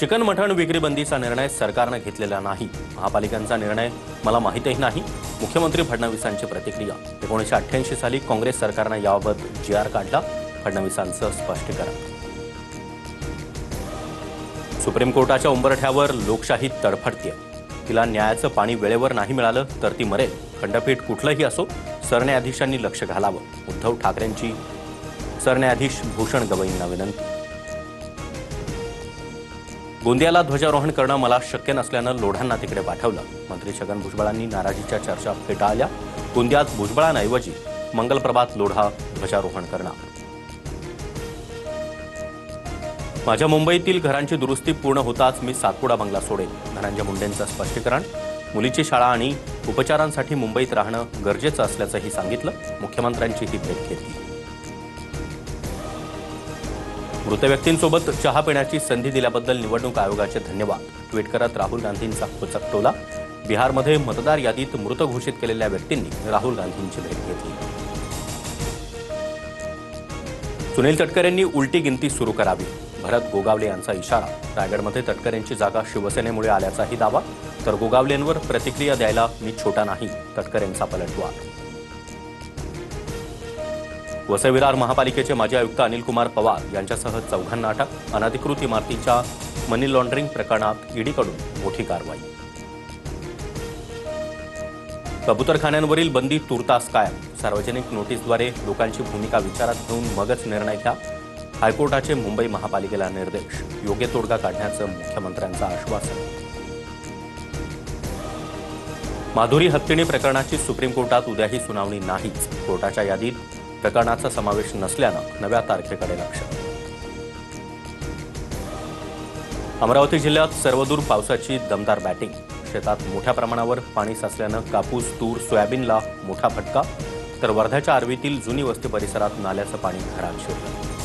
Chicken मटण विक्री बंदीचा निर्णय सरकारने घेतलेला नाही। महापालिकांचा निर्णय मला माहितही नाही। मुख्यमंत्री फडणवीसांची प्रतिक्रिया। 1988 साली काँग्रेस सरकारने याबाबत जी.आर. काढला। फडणवीसांचं स्पष्टीकरण। सुप्रीम कोर्टाच्या उंबरठ्यावर लोकशाही तडफडते। तिला न्यायाचं पाणी वेळेवर नाही मिळालं तर ती मरेल। खंडपीठ कुठलंही असो, सरन्यायाधीशांनी लक्ष घालावं। उद्धव ठाकरेंची सरन्यायाधीश भूषण गवईंना विनंती। गोंदियाला ध्वजारोहण करणं मला शक्य नसल्यानं लोढांना तिकडे पाठवलं। मंत्री छगन भुजबळांनी नाराजीच्या चर्चा फेटाळल्या। गोंदियात भुजबळांऐवजी मंगलप्रभात लोढा ध्वजारोहण करणार। माझ्या मुंबईतील घरांची दुरुस्ती पूर्ण होताच मी सातपुडा बंगला सोडेन। धनंजय मुंडेंचं स्पष्टीकरण। मुलीची शाळा आणि उपचारांसाठी मुंबईत राहणं गरजेचं असल्याचंही सांगितलं। मुख्यमंत्र्यांची ही भेट घेतली। मृत व्यक्तींसोबत चहा पिण्याची संधी दिल्याबद्दल निवडणूक आयोगाचे धन्यवाद। ट्विट करत राहुल गांधींचा खोचक टोला। बिहारमध्ये मतदार यादीत मृत घोषित केलेल्या व्यक्तींनी राहुल गांधींची भेट घेतली। सुनील तटकरेंनी उलटी गिनती सुरू करावी। भरत गोगावले यांचा इशारा। रायगडमध्ये तटकरेंची जागा शिवसेनेमुळे आल्याचाही दावा। तर गोगावलेंवर प्रतिक्रिया द्यायला मी छोटा नाही, तटकरेंचा पलटवार। वसई विरार महापालिकेचे माजी आयुक्त अनिल कुमार पवार यांच्यासह चौघांना अटक। अनधिकृत इमारतीच्या मनी लॉन्ड्रिंग प्रकरणात ईडीकडून मोठी कारवाई। कबूतरखान्यांवरील बंदी तुर्तास कायम। सार्वजनिक नोटीसद्वारे लोकांची भूमिका विचारात घेऊन मगच निर्णय घ्या। हायकोर्टाचे मुंबई महापालिकेला निर्देश। योग्य तोडगा काढण्याचं मुख्यमंत्र्यांचं आश्वासन। माधुरी हत्तीणी प्रकरणाची सुप्रीम कोर्टात उद्याही सुनावणी नाहीच। कोर्टाच्या यादीत प्रकरणाचा समावेश नसल्यानं नव्या तारखेकडे लक्ष। अमरावती जिल्ह्यात सर्वदूर पावसाची दमदार बॅटिंग। शेतात मोठ्या प्रमाणावर पाणी साचल्यानं कापूस, तूर, सोयाबीनला मोठा फटका। तर वर्ध्याच्या आर्वीतील जुनी वस्ती परिसरात नाल्याचं पाणी घरात शिरलं।